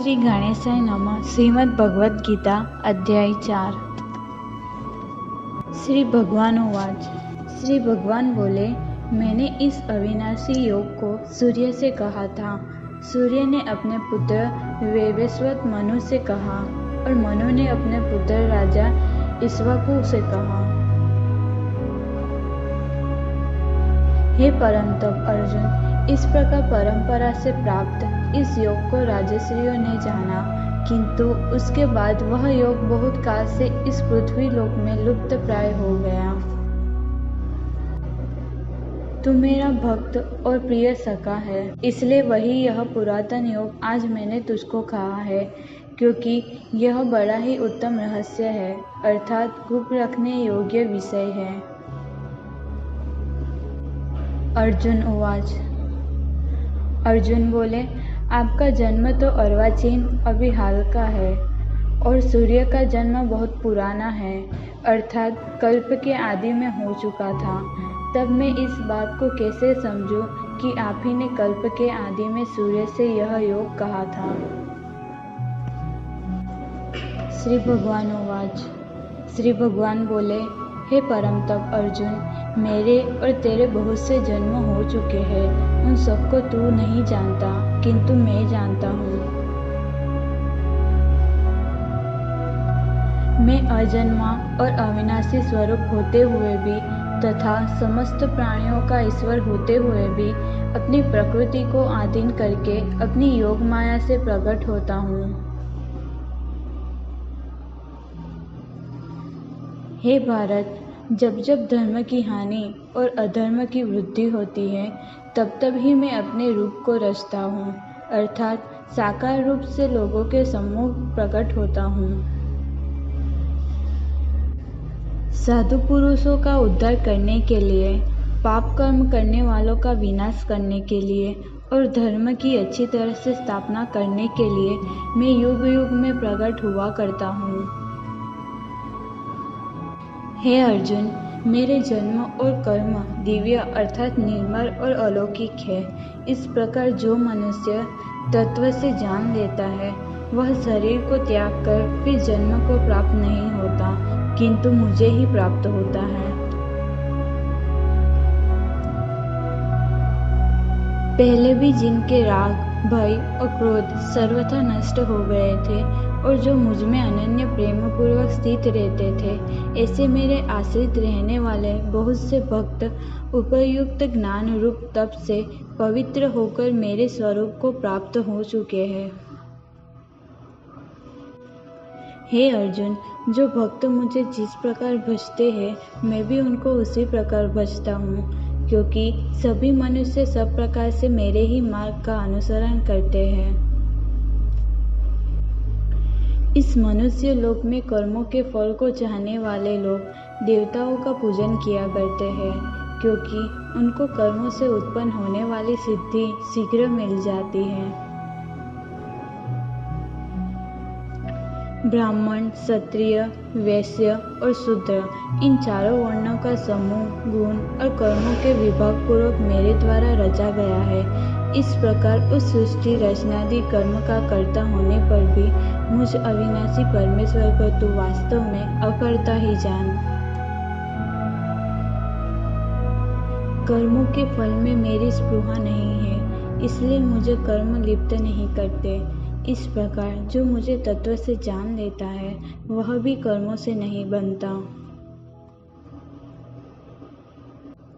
श्री गणेशाय नमः। श्रीमद् भगवद गीता अध्याय 4। श्री भगवान उवाच। श्री भगवान बोले, मैंने इस अविनाशी योग को सूर्य से कहा था। सूर्य ने अपने पुत्र वैवस्वत मनु से कहा और मनु ने अपने पुत्र राजा इक्ष्वाकु से कहा। हे परम तप अर्जुन, इस प्रकार परंपरा से प्राप्त इस योग को राजर्षियों ने जाना, किंतु उसके बाद वह योग बहुत काल से इस पृथ्वी लोक में लुप्त प्राय हो गया। तू मेरा भक्त और प्रिय सखा है, इसलिए वही यह पुरातन योग आज मैंने तुझको कहा है, क्योंकि यह बड़ा ही उत्तम रहस्य है, अर्थात गुप्त रखने योग्य विषय है। अर्जुन उवाच। अर्जुन बोले, आपका जन्म तो अर्वाचीन अभी हाल का है और सूर्य का जन्म बहुत पुराना है, अर्थात कल्प के आदि में हो चुका था। तब मैं इस बात को कैसे समझूं कि आप ही ने कल्प के आदि में सूर्य से यह योग कहा था। श्री भगवान उवाच। श्री भगवान बोले, हे परम तप अर्जुन, मेरे और तेरे बहुत से जन्म हो चुके हैं, उन सबको तू नहीं जानता, किंतु मैं जानता हूँ। मैं अजन्मा और अविनाशी स्वरूप होते हुए भी तथा समस्त प्राणियों का ईश्वर होते हुए भी अपनी प्रकृति को अधीन करके अपनी योग माया से प्रकट होता हूँ। हे भारत, जब जब धर्म की हानि और अधर्म की वृद्धि होती है, तब तब ही मैं अपने रूप को रचता हूँ, अर्थात साकार रूप से लोगों के सम्मुख प्रकट होता हूँ। साधु पुरुषों का उद्धार करने के लिए, पाप कर्म करने वालों का विनाश करने के लिए और धर्म की अच्छी तरह से स्थापना करने के लिए मैं युग युग में प्रकट हुआ करता हूँ। हे अर्जुन, मेरे जन्म और कर्म दिव्य अर्थात निर्मल और अलौकिक है। इस प्रकार जो मनुष्य तत्व से जान लेता है, वह शरीर को त्याग कर फिर जन्म को प्राप्त नहीं होता, किंतु मुझे ही प्राप्त होता है। पहले भी जिनके राग, भय और क्रोध सर्वथा नष्ट हो गए थे और जो मुझ में अनन्य प्रेम पूर्वक स्थित रहते थे, ऐसे मेरे आश्रित रहने वाले बहुत से भक्त उपयुक्त ज्ञान रूप तप से पवित्र होकर मेरे स्वरूप को प्राप्त हो चुके हैं। हे अर्जुन, जो भक्त मुझे जिस प्रकार भजते हैं, मैं भी उनको उसी प्रकार भजता हूँ, क्योंकि सभी मनुष्य सब प्रकार से मेरे ही मार्ग का अनुसरण करते हैं। इस मनुष्य लोक में कर्मों के फल को चाहने वाले लोग देवताओं का पूजन किया करते हैं, क्योंकि उनको कर्मों से उत्पन्न होने वाली सिद्धि शीघ्र मिल जाती है। ब्राह्मण, क्षत्रिय, वैश्य और शूद्र, इन चारों वर्णों का समूह गुण और कर्मों के विभाग पूर्वक मेरे द्वारा रचा गया है। इस प्रकार उस सृष्टि रचनादि कर्म का कर्ता होने पर भी मुझ अविनाशी परमेश्वर को तू वास्तव में अकर्ता ही जान। कर्मों के फल में मेरी स्पृहा नहीं है, इसलिए मुझे कर्म लिप्त नहीं करते। इस प्रकार जो मुझे तत्व से जान लेता है, वह भी कर्मों से नहीं बनता।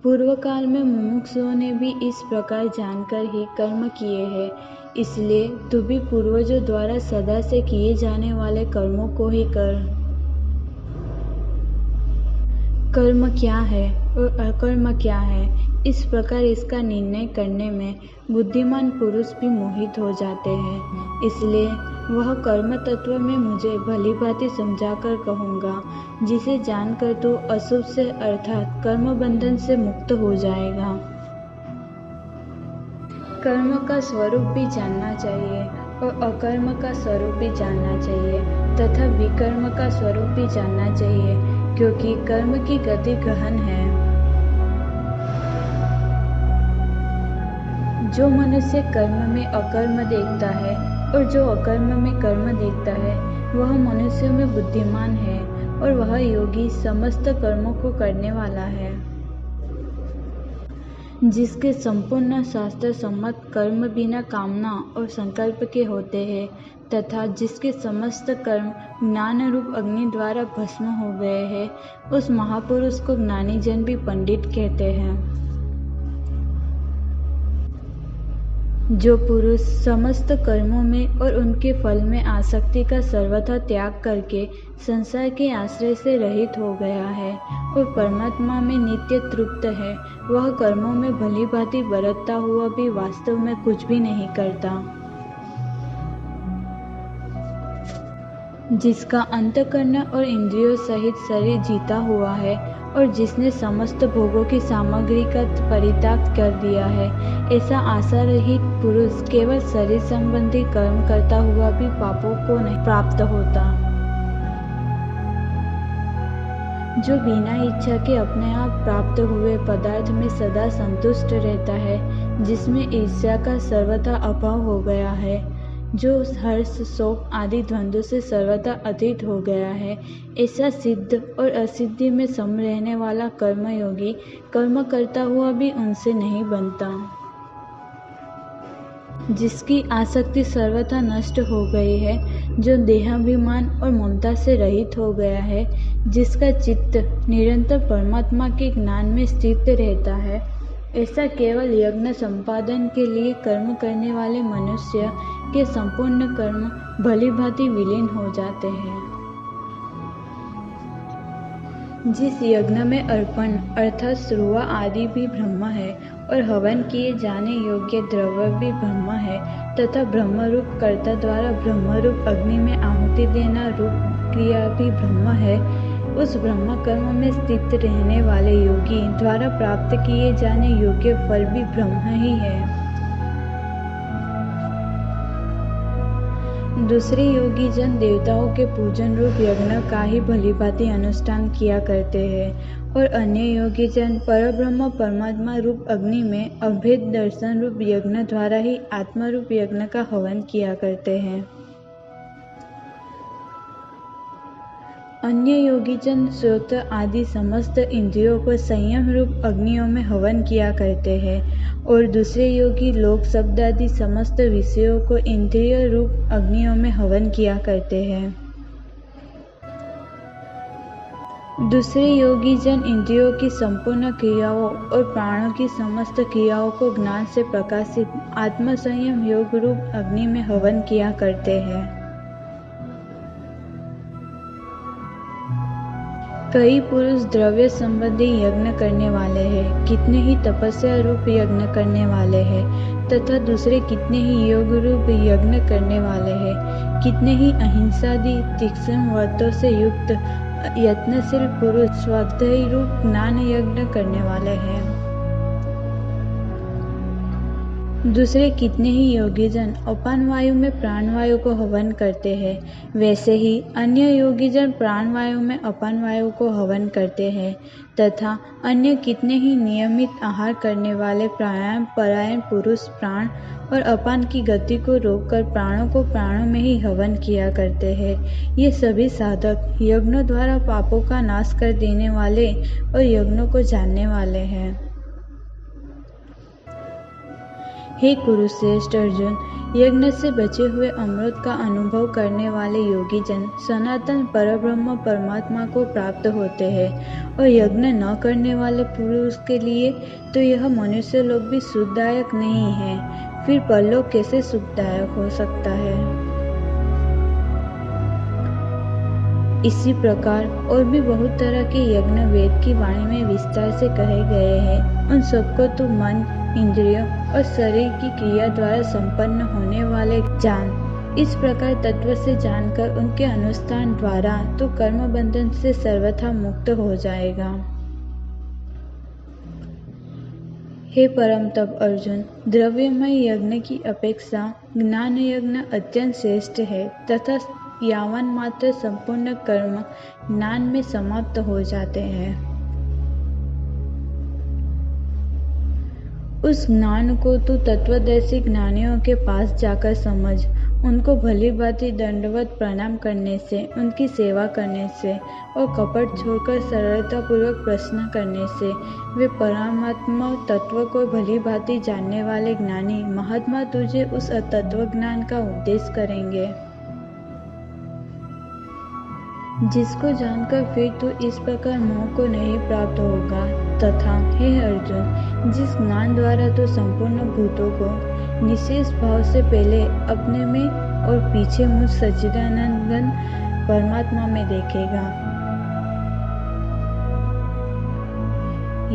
पूर्व काल में मुमुक्षुओं ने भी इस प्रकार जानकर ही कर्म किए हैं, इसलिए तू भी पूर्वजों द्वारा सदा से किए जाने वाले कर्मों को ही कर। कर्म क्या है और अकर्म क्या है, इस प्रकार इसका निर्णय करने में बुद्धिमान पुरुष भी मोहित हो जाते हैं। इसलिए वह कर्म तत्व में मुझे भली भांति समझाकर कहूँगा, जिसे जानकर तू अशुभ से अर्थात कर्म बंधन से मुक्त हो जाएगा। कर्म का स्वरूप भी जानना चाहिए और अकर्म का स्वरूप भी जानना चाहिए तथा विकर्म का स्वरूप भी जानना चाहिए, क्योंकि कर्म की गति गहन है। जो मनुष्य कर्म में अकर्म देखता है, और जो अकर्म में कर्म देखता है वह मनुष्यों में बुद्धिमान है, और वह योगी समस्त कर्मों को करने वाला है। जिसके संपूर्ण शास्त्र सम्मत कर्म बिना कामना और संकल्प के होते हैं, तथा जिसके समस्त कर्म ज्ञान रूप अग्नि द्वारा भस्म हो गए हैं, उस महापुरुष को ज्ञानी जन भी पंडित कहते हैं। जो पुरुष समस्त कर्मों में और उनके फल में आसक्ति का सर्वथा त्याग करके संसार के आश्रय से रहित हो गया है और परमात्मा में नित्य तृप्त है, वह कर्मों में भली भांति बरतता हुआ भी वास्तव में कुछ भी नहीं करता। जिसका अंतःकरण और इंद्रियों सहित शरीर जीता हुआ है और जिसने समस्त भोगों की सामग्री का परित्याग कर दिया है, ऐसा आशा रहित पुरुष केवल शरीर संबंधी कर्म करता हुआ भी पापों को नहीं प्राप्त होता। जो बिना इच्छा के अपने आप प्राप्त हुए पदार्थ में सदा संतुष्ट रहता है, जिसमें ईर्ष्या का सर्वथा अभाव हो गया है, जो हर्ष शोक आदि द्वंद्व से सर्वथा अतीत हो गया है, ऐसा सिद्ध और असिद्धि में सम रहने वाला कर्मयोगी कर्म करता हुआ भी उनसे नहीं बनता। जिसकी आसक्ति सर्वथा नष्ट हो गई है, जो देहाभिमान और ममता से रहित हो गया है, जिसका चित्त निरंतर परमात्मा के ज्ञान में स्थित रहता है, ऐसा केवल यज्ञ संपादन के लिए कर्म करने वाले मनुष्य के संपूर्ण कर्म भली भांति विलीन हो जाते हैं। जिस यज्ञ में अर्पण अर्थात श्रुवा आदि भी ब्रह्म है और हवन किए जाने योग्य द्रव्य भी ब्रह्म है, तथा ब्रह्मरूप कर्ता द्वारा ब्रह्मरूप अग्नि में आहुति देना रूप क्रिया भी ब्रह्म है, उस ब्रह्म कर्म में स्थित रहने वाले योगी द्वारा प्राप्त किए जाने योग्य फल भी ब्रह्म ही है। दूसरे योगी जन देवताओं के पूजन रूप यज्ञ का ही भली भांति अनुष्ठान किया करते हैं और अन्य योगी जन परब्रह्म परमात्मा रूप अग्नि में अभेद दर्शन रूप यज्ञ द्वारा ही आत्मा रूप यज्ञ का हवन किया करते हैं। अन्य योगी जन श्रोत्र आदि समस्त इंद्रियों को संयम रूप अग्नियों में हवन किया करते हैं और दूसरे योगी लोक शब्द आदि समस्त विषयों को इंद्रिय रूप अग्नियों में हवन किया करते हैं। दूसरे योगी जन इंद्रियों की संपूर्ण क्रियाओं और प्राणों की समस्त क्रियाओं को ज्ञान से प्रकाशित आत्म संयम योग रूप अग्नि में हवन किया करते हैं। कई पुरुष द्रव्य संबंधी यज्ञ करने वाले हैं, कितने ही तपस्या रूप यज्ञ करने वाले हैं, तथा दूसरे कितने ही योग रूप यज्ञ करने वाले हैं। कितने ही अहिंसादि तीक्ष्ण व्रतों से युक्त यत्नशील पुरुष स्वाध्यायी रूप ज्ञान यज्ञ करने वाले हैं। दूसरे कितने ही योगी जन अपान वायु में प्राणवायु को हवन करते हैं, वैसे ही अन्य योगी जन प्राणवायु में अपान वायु को हवन करते हैं, तथा अन्य कितने ही नियमित आहार करने वाले प्राणायाम परायण पुरुष प्राण और अपान की गति को रोककर प्राणों को प्राणों में ही हवन किया करते हैं। ये सभी साधक यज्ञों द्वारा पापों का नाश कर देने वाले और यज्ञों को जानने वाले हैं। हे कुरुश्रेष्ठ अर्जुन, यज्ञ से बचे हुए अमृत का अनुभव करने वाले योगी जन सनातन परब्रह्म परमात्मा को प्राप्त होते हैं और यज्ञ न करने वाले पुरुष के लिए तो यह मनुष्य लोक भी सुखदायक नहीं है, फिर परलोक कैसे सुखदायक हो सकता है। इसी प्रकार और भी बहुत तरह के यज्ञ वेद की वाणी में विस्तार से कहे गए हैं। उन सबको तू मन, इंद्रियों और शरीर की क्रिया द्वारा संपन्न होने वाले जान। इस प्रकार तत्व से जानकर उनके अनुष्ठान द्वारा तो कर्म बंधन से सर्वथा मुक्त हो जाएगा। हे परम तप अर्जुन, द्रव्यमय यज्ञ की अपेक्षा ज्ञान यज्ञ अत्यंत श्रेष्ठ है तथा यावन मात्र संपूर्ण कर्म ज्ञान में समाप्त हो जाते हैं। उस ज्ञान को तू तत्वदर्शी ज्ञानियों के पास जाकर समझ। उनको भली भांति दंडवत प्रणाम करने से, उनकी सेवा करने से और कपट छोड़कर सरलतापूर्वक प्रश्न करने से वे परमात्मा तत्व को भली भांति जानने वाले ज्ञानी महात्मा तुझे उस तत्व ज्ञान का उपदेश करेंगे, जिसको जानकर फिर तू इस प्रकार मोह को नहीं प्राप्त होगा। तथा हे अर्जुन, जिस ज्ञान द्वारा तू संपूर्ण भूतों को निशेष भाव से पहले अपने में और पीछे मुझ सच्चिदानंद परमात्मा में देखेगा,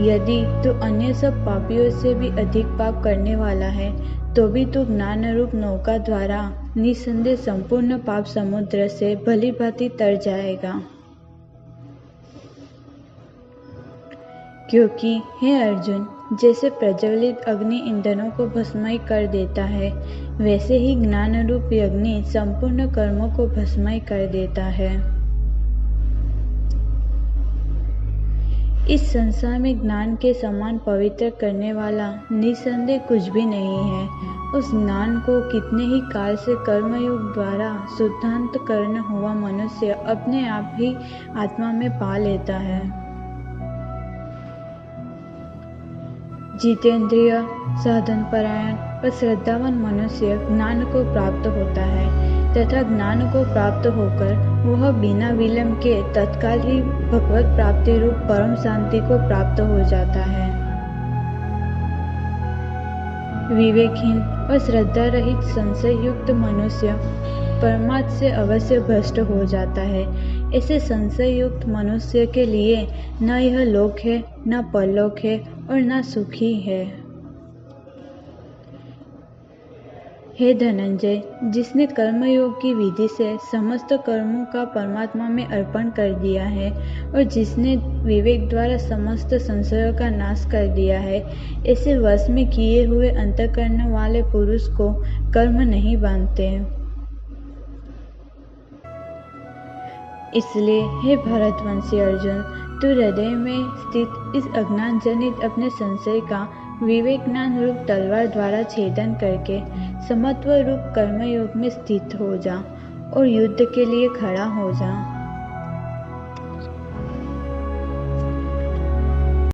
यदि तू अन्य सब पापियों से भी अधिक पाप करने वाला है तो भी तू ज्ञान रूप नौका द्वारा निसंदेह संपूर्ण पाप समुद्र से भली भांति तर जाएगा। क्योंकि हे अर्जुन, जैसे प्रज्वलित अग्नि ईंधनों को भस्मय कर देता है, वैसे ही ज्ञान रूप अग्नि संपूर्ण कर्मों को भस्मय कर देता है। इस संसार में ज्ञान के समान पवित्र करने वाला निसंदेह कुछ भी नहीं है। उस ज्ञान को कितने ही काल से कर्मयोग द्वारा शुद्धांतकरण हुआ मनुष्य अपने आप ही आत्मा में पा लेता है। जितेंद्रिय, साधन परायण और श्रद्धावान मनुष्य ज्ञान को प्राप्त होता है तथा ज्ञान को प्राप्त होकर वह बिना विलंब के तत्काल ही भगवत प्राप्ति रूप परम शांति को प्राप्त हो जाता है। विवेकहीन और श्रद्धा रहित संशय युक्त मनुष्य परमात्मा से अवश्य भ्रष्ट हो जाता है। ऐसे संशय युक्त मनुष्य के लिए न यह लोक है, न परलोक है और न सुखी है। हे धनंजय, जिसने कर्मयोग की विधि से समस्त कर्मों का परमात्मा में अर्पण कर दिया है और जिसने विवेक द्वारा समस्त संशयों का नाश कर दिया है, ऐसे वश में किए हुए अंतःकरण वाले पुरुष को कर्म नहीं बांधते। इसलिए हे भरतवंशी अर्जुन, तू हृदय में स्थित इस अज्ञान जनित अपने संशय का विवेक ज्ञान रूप तलवार द्वारा छेदन करके समत्व रूप कर्मयोग में स्थित हो जा और युद्ध के लिए खड़ा हो जा।